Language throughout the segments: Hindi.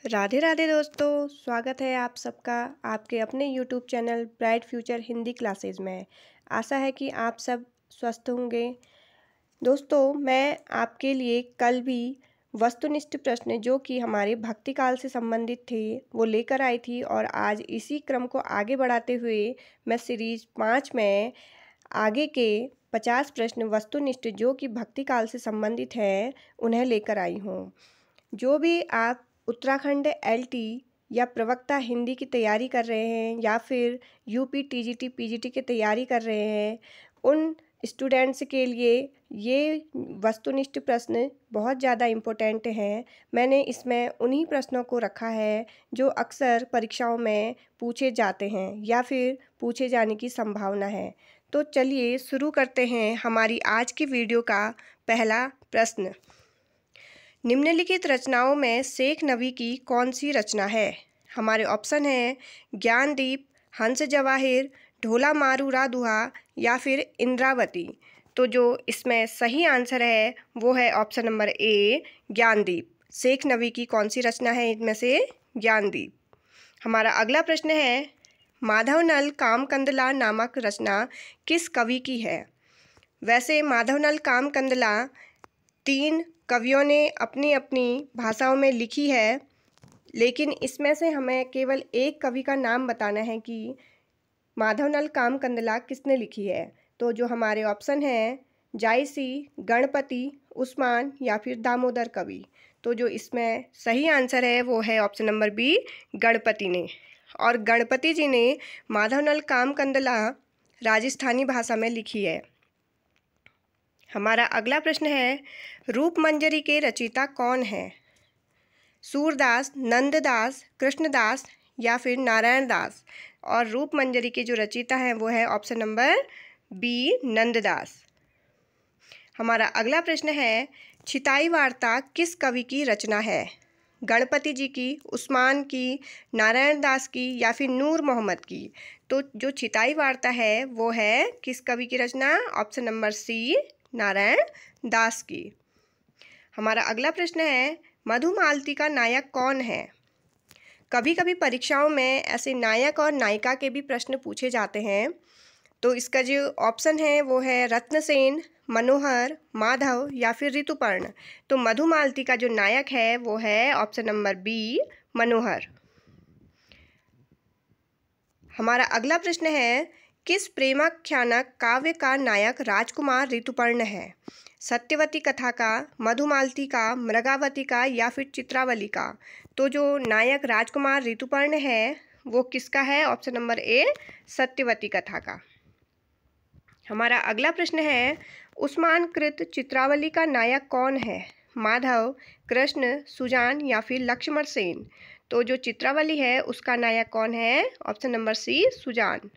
राधे राधे दोस्तों, स्वागत है आप सबका आपके अपने YouTube channel bright future Hindi classes में। आशा है कि आप सब स्वस्थ होंगे। दोस्तों, मैं आपके लिए कल भी वस्तुनिष्ठ प्रश्न जो कि हमारे भक्ति काल से संबंधित थे वो लेकर आई थी और आज इसी क्रम को आगे बढ़ाते हुए मैं सीरीज 5 में आगे के 50 प्रश्न वस्तुनिष्ठ जो कि भक्ति काल से संबंधित हैं उन्हें लेकर आई हूँ। जो भी आप उत्तराखंड एलटी या प्रवक्ता हिंदी की तैयारी कर रहे हैं या फिर यूपी टीजीटी पीजीटी की तैयारी कर रहे हैं, उन स्टूडेंट्स के लिए ये वस्तुनिष्ठ प्रश्न बहुत ज़्यादा इम्पोर्टेंट हैं। मैंने इसमें उन्हीं प्रश्नों को रखा है जो अक्सर परीक्षाओं में पूछे जाते हैं या फिर पूछे जाने की संभावना है। तो चलिए शुरू करते हैं हमारी आज की वीडियो का पहला प्रश्न। निम्नलिखित रचनाओं में शेख नबी की कौन सी रचना है? हमारे ऑप्शन हैं ज्ञानदीप, हंस जवाहिर, ढोला मारू राधुआ या फिर इंद्रावती। तो जो इसमें सही आंसर है वो है option number A, Gyandeep. Sheikh Nabi की कौन सी रचना है इनमें से? ज्ञानदीप। हमारा अगला प्रश्न है माधवनल कामकंदला नामक रचना किस कवि की है? वैसे माधवनल कामकंदला 3 कवियों ने अपनी अपनी भाषाओं में लिखी है, लेकिन इसमें से हमें केवल एक कवि का नाम बताना है कि माधवनल कामकंदला किसने लिखी है। तो जो हमारे ऑप्शन हैं जायसी, गणपति, उस्मान या फिर दामोदर कवि। तो जो इसमें सही आंसर है वो है ऑप्शन नंबर बी, गणपति ने। और गणपति जी ने माधवनल कामकंदला राजस्थानी भाषा में लिखी है। हमारा अगला प्रश्न है रूपमंजरी के रचयिता कौन है? सूरदास, नंददास, कृष्णदास या फिर नारायण दास। और रूपमंजरी के जो रचयिता हैं वो है ऑप्शन नंबर बी, नंददास। हमारा अगला प्रश्न है छिताई वार्ता किस कवि की रचना है? गणपति जी की, उस्मान की, नारायण दास की या फिर नूर मोहम्मद की। तो जो छिताई वार्ता है वो है किस कवि की रचना? ऑप्शन नंबर सी, नारायण दास की। हमारा अगला प्रश्न है मधुमालती का नायक कौन है? कभी कभी परीक्षाओं में ऐसे नायक और नायिका के भी प्रश्न पूछे जाते हैं। तो इसका जो ऑप्शन है वो है रत्नसेन, मनोहर, माधव या फिर ऋतुपर्ण। तो मधुमालती का जो नायक है वो है ऑप्शन नंबर बी, मनोहर। हमारा अगला प्रश्न है किस प्रेमाख्यानक काव्य का नायक राजकुमार ऋतुपर्ण है? सत्यवती कथा का, मधुमालती का, मृगावती का या फिर चित्रावली का। तो जो नायक राजकुमार ऋतुपर्ण है वो किसका है? ऑप्शन नंबर ए, सत्यवती कथा का। हमारा अगला प्रश्न है उस्मान कृत चित्रावली का नायक कौन है? माधव, कृष्ण, सुजान या फिर लक्ष्मण सेन। तो जो चित्रावली है उसका नायक कौन है? Option number C, Sujan.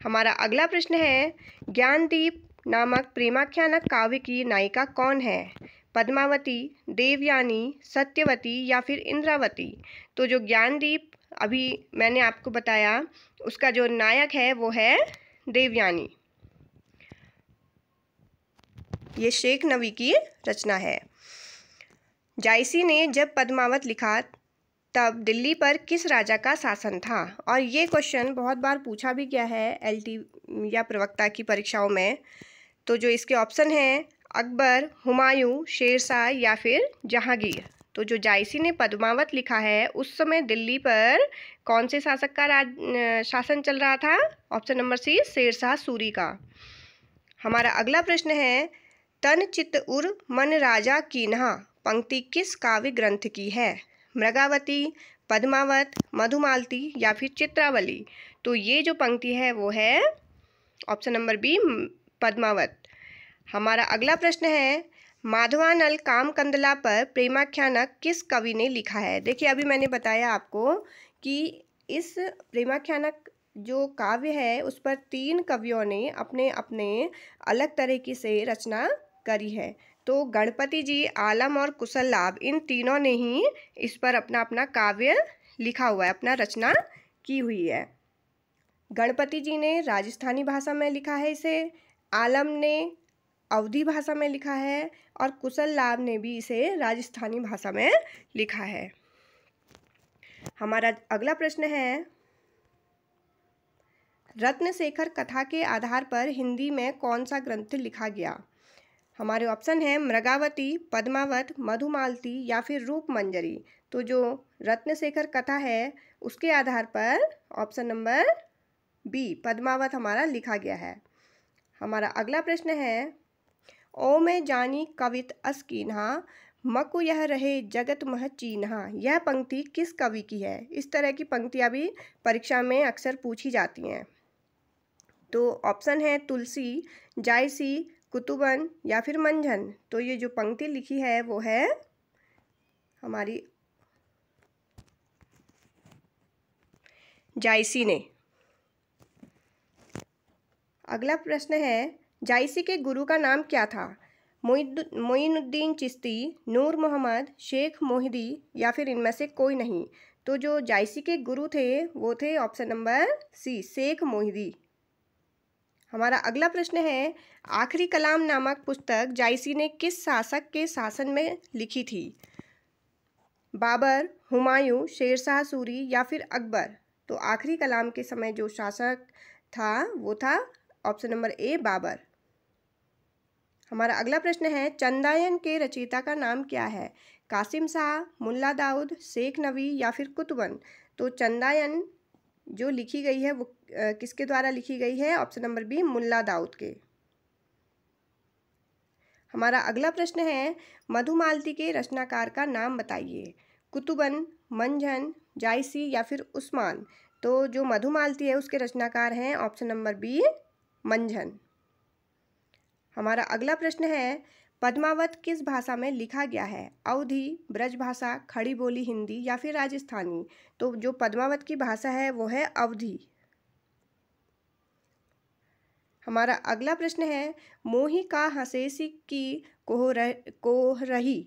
हमारा अगला प्रश्न है ज्ञानदीप नामक प्रेमाख्यानक काव्य की नायिका कौन है? पद्मावती, देवयानी, सत्यवती या फिर इंद्रावती। तो जो ज्ञानदीप अभी मैंने आपको बताया उसका जो नायक है वो है देवयानी। ये शेख नबी की रचना है। जायसी ने जब पद्मावत लिखा तब दिल्ली पर किस राजा का शासन था? और ये क्वेश्चन बहुत बार पूछा भी गया है एलटी या प्रवक्ता की परीक्षाओं में। तो जो इसके ऑप्शन हैं अकबर, हुमायूं, शेरशाह या फिर जहांगीर। तो जो जायसी ने पद्मावत लिखा है उस समय दिल्ली पर कौन से शासक का शासन चल रहा था? Option number C, Sher Shah Suri का। हमारा अगला प्रश्न है तन चित उर मन राजा कीन्हा पंक्ति किस काव्य ग्रंथ की है? मृगावती, पद्मावत, मधुमालती या फिर चित्रावली। तो ये जो पंक्ति है वो है ऑप्शन नंबर बी, पद्मावत। हमारा अगला प्रश्न है माधवानल कामकंदला पर प्रेमाख्यानक किस कवि ने लिखा है? देखिए अभी मैंने बताया आपको कि इस प्रेमाख्यानक जो काव्य है उस पर 3 कवियों ने अपने अपने अलग तरीके से रचना करी है। तो गणपति जी, आलम और कुशल लाभ, इन तीनों ने ही इस पर अपना अपना काव्य लिखा हुआ है, अपना रचना की हुई है। गणपति जी ने राजस्थानी भाषा में लिखा है इसे, आलम ने अवधी भाषा में लिखा है और कुशल लाभ ने भी इसे राजस्थानी भाषा में लिखा है। हमारा अगला प्रश्न है, रत्नशेखर कथा के आधार पर हिंदी में कौन सा ग्रंथ लिखा गया? हमारे ऑप्शन है मृगावती, पद्मावत, मधुमालती या फिर रूपमंजरी। तो जो रत्नशेखर कथा है उसके आधार पर ऑप्शन नंबर बी पद्मावत हमारा लिखा गया है। हमारा अगला प्रश्न है, ओ मैं जानी कवित अस कीन्हा, मकु यह रहे जगत मह चीन्हा। यह पंक्ति किस कवि की है? इस तरह की पंक्तियाँ भी परीक्षा में अक्सर पूछी जाती हैं। तो ऑप्शन है तुलसी, जायसी, कुतुबन या फिर मंझन। तो ये जो पंक्ति लिखी है वो है हमारी जायसी ने। अगला प्रश्न है, जायसी के गुरु का नाम क्या था? मोइनुद्दीन चिश्ती, नूर मोहम्मद, शेख मोहिदी या फिर इनमें से कोई नहीं। तो जो जायसी के गुरु थे वो थे ऑप्शन नंबर सी शेख मोहिदी। हमारा अगला प्रश्न है, आखिरी कलाम नामक पुस्तक जायसी ने किस शासक के शासन में लिखी थी? बाबर, हुमायूं, शेरशाह सूरी या फिर अकबर। तो आखिरी कलाम के समय जो शासक था वो था ऑप्शन नंबर ए बाबर। हमारा अगला प्रश्न है, चंदायन के रचयिता का नाम क्या है? कासिम शाह, मुल्ला दाऊद, शेख नवी या फिर कुतुबन। तो चंदायन जो लिखी गई है वो किसके द्वारा लिखी गई है? Option number B Mulla Daud के। हमारा अगला प्रश्न है, मधुमालती के रचनाकार का नाम बताइए। कुतुबन, मंझन, जायसी या फिर उस्मान। तो जो मधुमालती है उसके रचनाकार हैं ऑप्शन नंबर बी मंझन। हमारा अगला प्रश्न है, पद्मावत किस भाषा में लिखा गया है? अवधी, ब्रजभाषा, खड़ी बोली हिंदी या फिर राजस्थानी। तो जो पद्मावत की भाषा है वो है अवधी। हमारा अगला प्रश्न है, मोही का हंसेसी की कोह रही।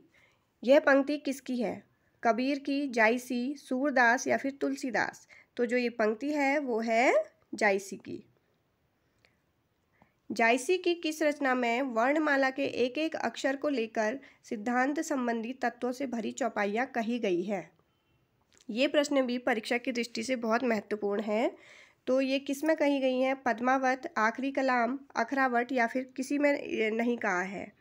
यह पंक्ति किसकी है? कबीर की, जायसी, सूरदास या फिर तुलसीदास। तो जो ये पंक्ति है वो है जायसी की। जायसी की किस रचना में वर्णमाला के एक एक अक्षर को लेकर सिद्धांत संबंधी तत्वों से भरी चौपाइयाँ कही गई है? ये प्रश्न भी परीक्षा की दृष्टि से बहुत महत्वपूर्ण है। तो ये किस में कही गई हैं? पद्मावत, आखिरी कलाम, अखरावट या फिर किसी में नहीं कहा है।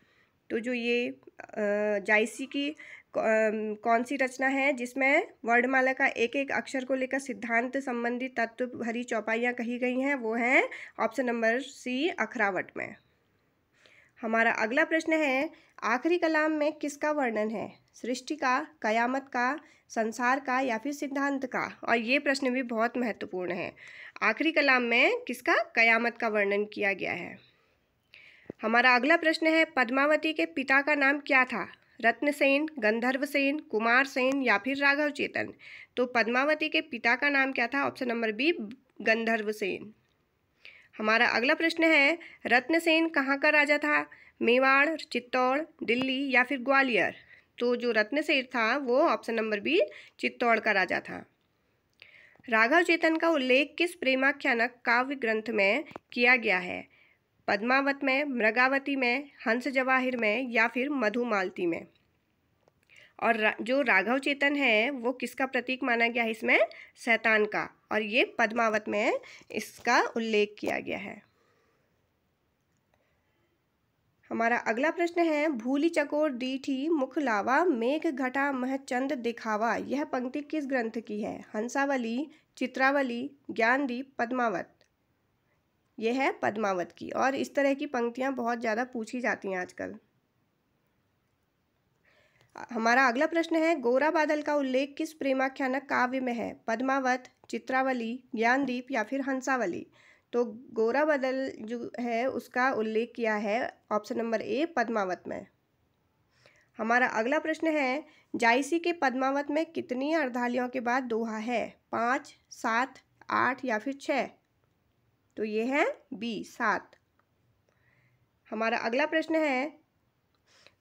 तो जो ये जायसी की कौन सी रचना है जिसमें वर्णमाला का एक एक अक्षर को लेकर सिद्धांत संबंधी तत्व भरी चौपाइयाँ कही गई हैं वो हैं ऑप्शन नंबर सी अखरावट में। हमारा अगला प्रश्न है, आखिरी कलाम में किसका वर्णन है? सृष्टि का, कयामत का, संसार का या फिर सिद्धांत का। और ये प्रश्न भी बहुत महत्वपूर्ण है। आखिरी कलाम में किसका? कयामत का वर्णन किया गया है। हमारा अगला प्रश्न है, पद्मावती के पिता का नाम क्या था? रत्नसेन, गंधर्वसेन, कुमारसेन या फिर राघव चेतन। तो पद्मावती के पिता का नाम क्या था? Option number B Gandharvasen. हमारा अगला प्रश्न है, रत्नसेन कहाँ का राजा था? मेवाड़, चित्तौड़, दिल्ली या फिर ग्वालियर। तो जो रत्नसेन था वो ऑप्शन नंबर बी चित्तौड़ का राजा था। राघव चेतन का उल्लेख किस प्रेमाख्यानक काव्य ग्रंथ में किया गया है? पद्मावत में, मृगावती में, हंस जवाहिर में या फिर मधुमालती में। और जो राघव चेतन है वो किसका प्रतीक माना गया है इसमें? शैतान का। और ये पद्मावत में इसका उल्लेख किया गया है। हमारा अगला प्रश्न है, भूली चकोर दीठी मुख लावा, मेघ घटा मह चंद दिखावा। यह पंक्ति किस ग्रंथ की है? हंसावली, चित्रावली, ज्ञानदीप, पद्मावत। यह है पद्मावत की। और इस तरह की पंक्तियां बहुत ज़्यादा पूछी जाती हैं आजकल। हमारा अगला प्रश्न है, गोरा बादल का उल्लेख किस प्रेमाख्यानक काव्य में है? पद्मावत, चित्रावली, ज्ञानदीप या फिर हंसावली। तो गोरा बादल जो है उसका उल्लेख किया है ऑप्शन नंबर ए पद्मावत में। हमारा अगला प्रश्न है, जायसी के पद्मावत में कितनी अर्धालियों के बाद दोहा है? 5, 7, 8 या फिर 6। तो ये है बी 7। हमारा अगला प्रश्न है,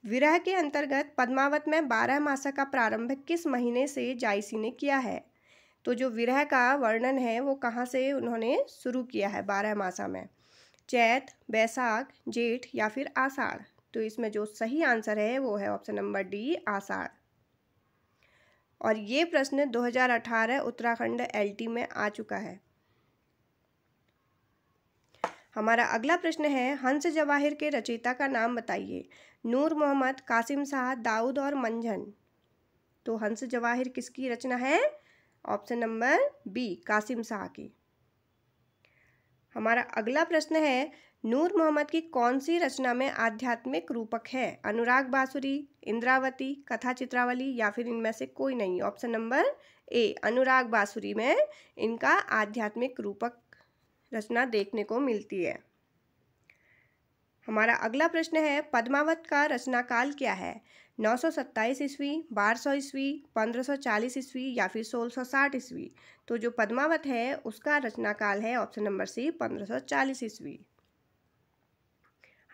विरह के अंतर्गत पद्मावत में 12 मासा का प्रारंभ किस महीने से जायसी ने किया है? तो जो विरह का वर्णन है वो कहाँ से उन्होंने शुरू किया है 12 मासा में? चैत, बैसाख, जेठ या फिर आषाढ़। तो इसमें जो सही आंसर है वो है ऑप्शन नंबर डी आषाढ़। और ये प्रश्न 2018 उत्तराखंड LT में आ चुका है। हमारा अगला प्रश्न है, हंस जवाहिर के रचयिता का नाम बताइए। नूर मोहम्मद, कासिम शाह, दाऊद और मंझन। तो हंस जवाहिर किसकी रचना है? Option number B, Kasim Shah की। हमारा अगला प्रश्न है, नूर मोहम्मद की कौन सी रचना में आध्यात्मिक रूपक है? अनुराग बांसुरी, इंद्रावती, कथा चित्रावली या फिर इनमें से कोई नहीं। ऑप्शन नंबर ए, अनुराग बांसुरी में इनका आध्यात्मिक रूपक रचना देखने को मिलती है। हमारा अगला प्रश्न है, पद्मावत का रचनाकाल क्या है? 927 ईस्वी, 1200 ईस्वी, 1540 ईस्वी या फिर 1660 ईस्वी। तो जो पद्मावत है उसका रचनाकाल है ऑप्शन नंबर सी, 1540 ईस्वी।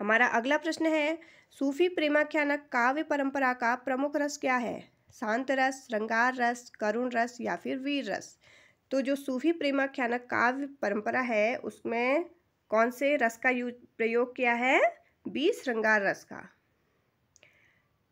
हमारा अगला प्रश्न है, सूफी प्रेमाख्यानक काव्य परंपरा का प्रमुख रस क्या है? शांत रस, श्रृंगार रस, करुण रस या फिर वीर रस। तो जो सूफी प्रेमाख्यानक काव्य परंपरा है उसमें कौन से रस का प्रयोग किया है? बी, श्रृंगार रस का।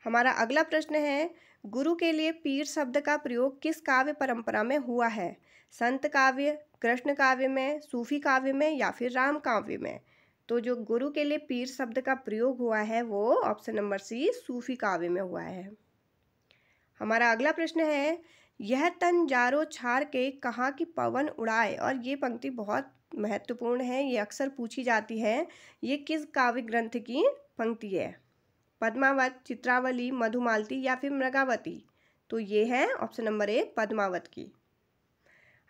हमारा अगला प्रश्न है, गुरु के लिए पीर शब्द का प्रयोग किस काव्य परंपरा में हुआ है? संत काव्य, कृष्ण काव्य में, सूफी काव्य में या फिर राम काव्य में। तो जो गुरु के लिए पीर शब्द का प्रयोग हुआ है वो ऑप्शन नंबर सी, सूफी काव्य में हुआ है। हमारा अगला प्रश्न है, यह तन जारो छार के कहाँ की पवन उड़ाए। और ये पंक्ति बहुत महत्वपूर्ण है, ये अक्सर पूछी जाती है। ये किस काव्य ग्रंथ की पंक्ति है? पद्मावत, चित्रावली, मधुमालती या फिर मृगावती। तो ये है ऑप्शन नंबर ए, पद्मावत की।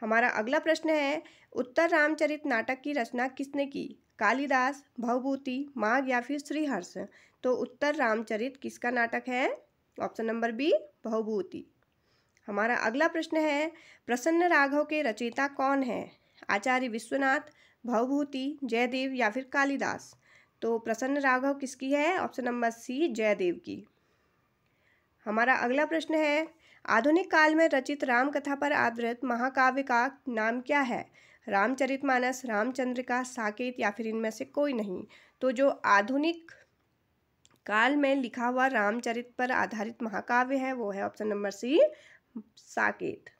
हमारा अगला प्रश्न है, उत्तर रामचरित नाटक की रचना किसने की? कालिदास, भवभूति, माघ या फिर श्रीहर्ष। तो उत्तर रामचरित किसका नाटक है? Option number B, Bhavabhuti. हमारा अगला प्रश्न है, प्रसन्न राघव के रचयिता कौन है? आचार्य विश्वनाथ, भवभूति, जयदेव या फिर कालिदास। तो प्रसन्न राघव किसकी है? ऑप्शन नंबर सी, जयदेव की। हमारा अगला प्रश्न है, आधुनिक काल में रचित रामकथा पर आधारित महाकाव्य का नाम क्या है? रामचरितमानस, रामचंद्रिका, साकेत या फिर इनमें से कोई नहीं। तो जो आधुनिक काल में लिखा हुआ रामचरित पर आधारित महाकाव्य है वो है ऑप्शन नंबर सी, साकेत।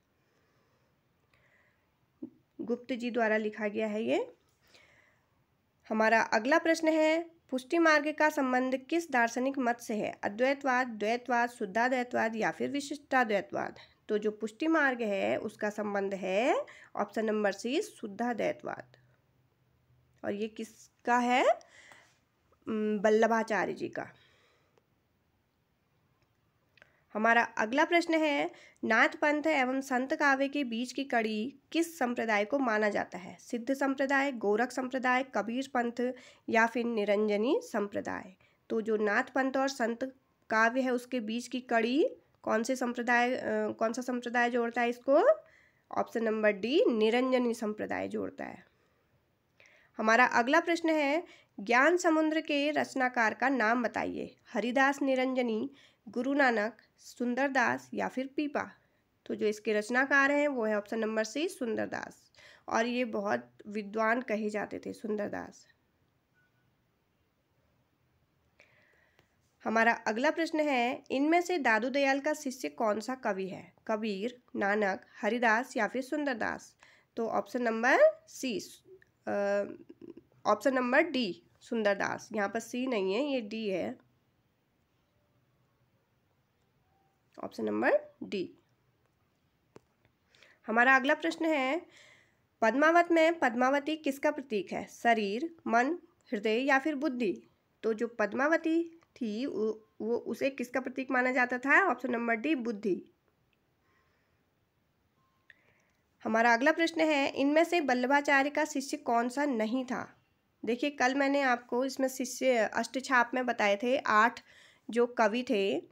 गुप्त जी द्वारा लिखा गया है ये। हमारा अगला प्रश्न है, पुष्टि मार्ग का संबंध किस दार्शनिक मत से है? अद्वैतवाद, द्वैतवाद, शुद्धाद्वैतवाद या फिर विशिष्टाद्वैतवाद। तो जो पुष्टि मार्ग है उसका संबंध है ऑप्शन नंबर सी, शुद्धाद्वैतवाद। और ये किसका है? वल्लभाचार्य जी का। हमारा अगला प्रश्न है, नाथ पंथ एवं संत काव्य के बीच की कड़ी किस संप्रदाय को माना जाता है? सिद्ध संप्रदाय, गोरख संप्रदाय, कबीर पंथ या फिर निरंजनी संप्रदाय। तो जो नाथ पंथ और संत काव्य है उसके बीच की कड़ी कौन सा संप्रदाय जोड़ता है इसको? ऑप्शन नंबर डी, निरंजनी संप्रदाय जोड़ता है। हमारा अगला प्रश्न है, ज्ञान समुद्र के रचनाकार का नाम बताइए। हरिदास निरंजनी, गुरु नानक, सुंदरदास या फिर पीपा। तो जो इसके रचनाकार हैं वो है ऑप्शन नंबर सी, सुंदरदास। और ये बहुत विद्वान कहे जाते थे सुंदरदास। हमारा अगला प्रश्न है, इनमें से दादू दयाल का शिष्य कौन सा कवि है? कबीर, नानक, हरिदास या फिर सुंदरदास। तो option number C, option number D, Sundardas. यहाँ पर सी नहीं है, ये डी है, ऑप्शन नंबर डी। हमारा अगला प्रश्न है, पद्मावत में पद्मावती किसका प्रतीक है? शरीर, मन, हृदय या फिर बुद्धि। तो जो पद्मावती थी वो उसे किसका प्रतीक माना जाता था? ऑप्शन नंबर डी, बुद्धि। हमारा अगला प्रश्न है, इनमें से वल्लभाचार्य का शिष्य कौन सा नहीं था? देखिए, कल मैंने आपको इसमें शिष्य अष्टछाप में बताए थे 8 जो कवि थे,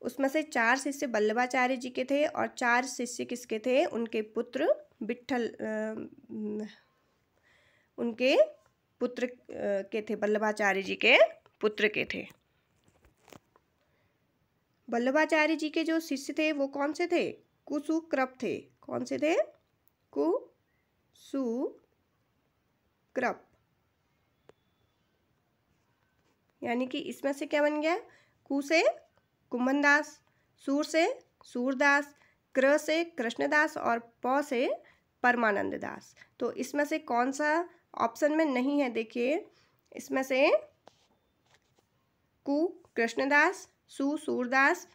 उसमें से 4 शिष्य वल्लभाचार्य जी के थे और 4 शिष्य किसके थे? उनके पुत्र विट्ठल उनके पुत्र के थे, वल्लभाचार्य जी के पुत्र के थे। वल्लभाचार्य जी के जो शिष्य थे वो कौन से थे? कुसुक्रप थे। कौन से थे? कुसुक्रप। यानी कि इसमें से क्या बन गया? कु से कुंभनदास, सूर से सूरदास, कृ से कृष्णदास और प से परमानंद दास। तो इसमें से कौन सा ऑप्शन में नहीं है? देखिए, इसमें से कु कृष्णदास, सु सूरदास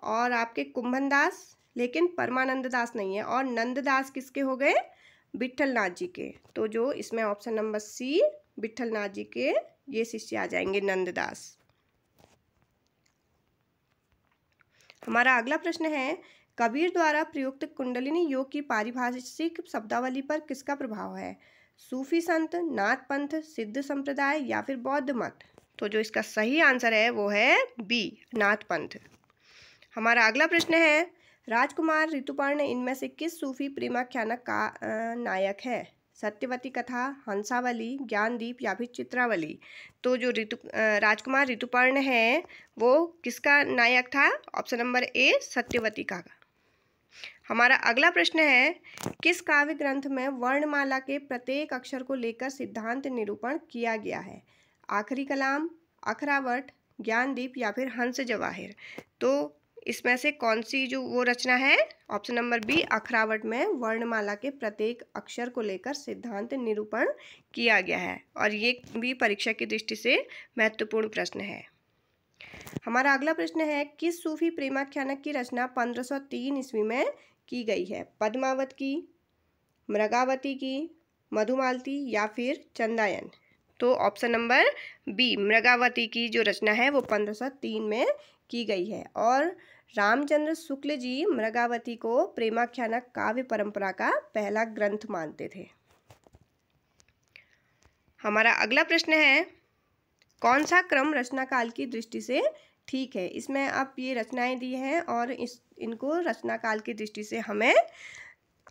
और आपके कुंभन दास, लेकिन परमानंद दास नहीं है। और नंददास किसके हो गए? विट्ठल नाथ जी के। तो जो इसमें ऑप्शन नंबर सी, विट्ठल नाथ जी के ये शिष्य आ जाएंगे, नंददास। हमारा अगला प्रश्न है, कबीर द्वारा प्रयुक्त कुंडलिनी योग की पारिभाषिक शब्दावली पर किसका प्रभाव है? सूफी संत, नाथ पंथ, सिद्ध संप्रदाय या फिर बौद्ध मत? तो जो इसका सही आंसर है वो है बी, नाथ पंथ। हमारा अगला प्रश्न है, राजकुमार, ऋतुपर्ण इनमें से किस सूफी प्रेमाख्यान का नायक है? सत्यवती कथा, हंसावली, ज्ञानदीप या फिर चित्रावली? तो जो राजकुमार ऋतुपर्ण है वो किसका नायक था? ऑप्शन नंबर ए, सत्यवती का। हमारा अगला प्रश्न है, किस काव्य ग्रंथ में वर्णमाला के प्रत्येक अक्षर को लेकर सिद्धांत निरूपण किया गया है? आखिरी कलाम, अखरावट, ज्ञानदीप या फिर हंस जवाहिर? तो इसमें से कौन सी जो वो रचना है? ऑप्शन नंबर बी, अखरावट में वर्णमाला के प्रत्येक अक्षर को लेकर सिद्धांत निरूपण किया गया है। और ये भी परीक्षा की दृष्टि से महत्वपूर्ण प्रश्न है। हमारा अगला प्रश्न है, किस सूफी प्रेमाख्यान की रचना 1503 ईस्वी में की गई है? पद्मावत की, मृगावती की, मधुमालती या फिर चंदायन? तो ऑप्शन नंबर बी, मृगावती की जो रचना है वो 1503 में की गई है। और रामचंद्र शुक्ल जी मृगावती को प्रेमाख्यान काव्य परंपरा का पहला ग्रंथ मानते थे। हमारा अगला प्रश्न है, कौन सा क्रम रचना काल की दृष्टि से ठीक है? इसमें आप ये रचनाएं दी हैं और इनको रचना काल की दृष्टि से हमें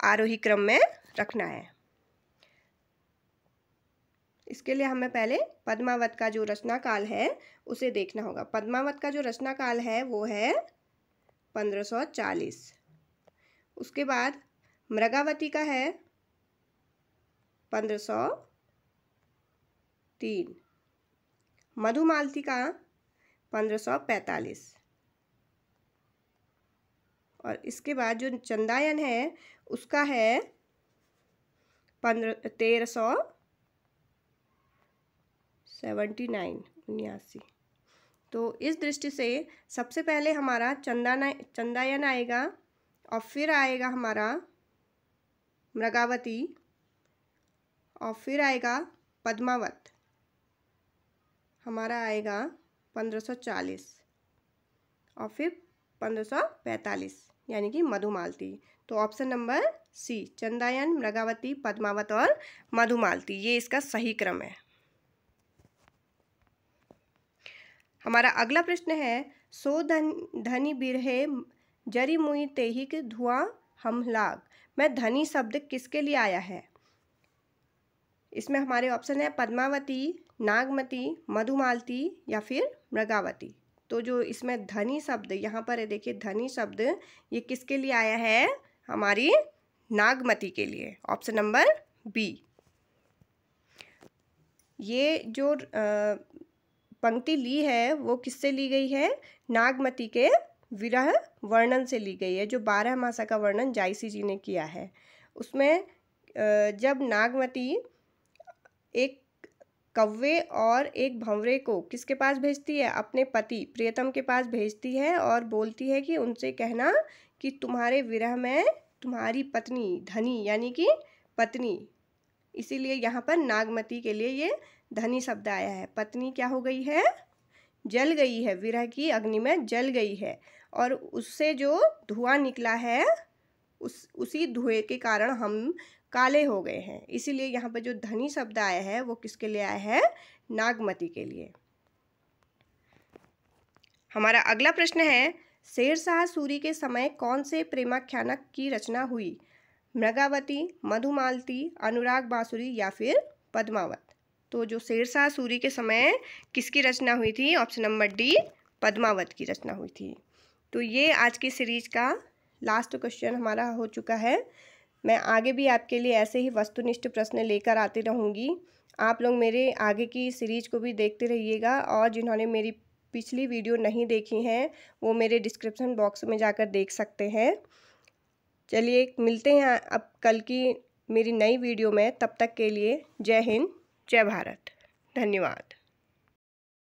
आरोही क्रम में रखना है। इसके लिए हमें पहले पद्मावत का जो रचना काल है उसे देखना होगा। पद्मावत का जो रचना काल है वो है 1540। उसके बाद मृगावती का है 1503, मधुमालती का 1545 और इसके बाद जो चंदायन है उसका है 1379। तो इस दृष्टि से सबसे पहले हमारा चंदायन आएगा और फिर आएगा हमारा मृगावती और फिर आएगा पद्मावत, हमारा आएगा 1540 और फिर 1545 यानी कि मधुमालती। तो option number C, Chandayan, Mrigavati, Padmavat और मधुमालती, ये इसका सही क्रम है। हमारा अगला प्रश्न है, सो धनी बिरहे जरी मुई तेहिक धुआं हम लाग में धनी शब्द किसके लिए आया है? इसमें हमारे ऑप्शन है पद्मावती, नागमती, मधुमालती या फिर मृगावती। तो जो इसमें धनी शब्द यहाँ पर है, देखिए धनी शब्द ये किसके लिए आया है? हमारी नागमती के लिए, ऑप्शन नंबर बी। ये जो पंक्ति ली है वो किससे ली गई है? नागमती के विरह वर्णन से ली गई है, जो 12 मासा का वर्णन जायसी जी ने किया है। उसमें जब नागमती एक कौवे और एक भंवरे को किसके पास भेजती है? अपने पति प्रियतम के पास भेजती है और बोलती है कि उनसे कहना कि तुम्हारे विरह में तुम्हारी पत्नी, धनी यानी कि पत्नी, इसीलिए यहाँ पर नागमती के लिए ये धनी शब्द आया है। पत्नी क्या हो गई है? जल गई है, विरह की अग्नि में जल गई है और उससे जो धुआं निकला है उसी धुएं के कारण हम काले हो गए हैं। इसीलिए यहाँ पर जो धनी शब्द आया है वो किसके लिए आया है? नागमती के लिए। हमारा अगला प्रश्न है, शेरशाह सूरी के समय कौन से प्रेमाख्यान की रचना हुई? मृगावती, मधुमालती, अनुराग बांसुरी या फिर पद्मावत? तो जो शेरशाह सूरी के समय किसकी रचना हुई थी? ऑप्शन नंबर डी, पद्मावत की रचना हुई थी। तो ये आज की सीरीज का लास्ट क्वेश्चन हमारा हो चुका है। मैं आगे भी आपके लिए ऐसे ही वस्तुनिष्ठ प्रश्न लेकर आती रहूँगी। आप लोग मेरे आगे की सीरीज को भी देखते रहिएगा और जिन्होंने मेरी पिछली वीडियो नहीं देखी हैं वो मेरे डिस्क्रिप्शन बॉक्स में जाकर देख सकते हैं। चलिए मिलते हैं अब कल की मेरी नई वीडियो में। तब तक के लिए जय हिंद, जय भारत, धन्यवाद।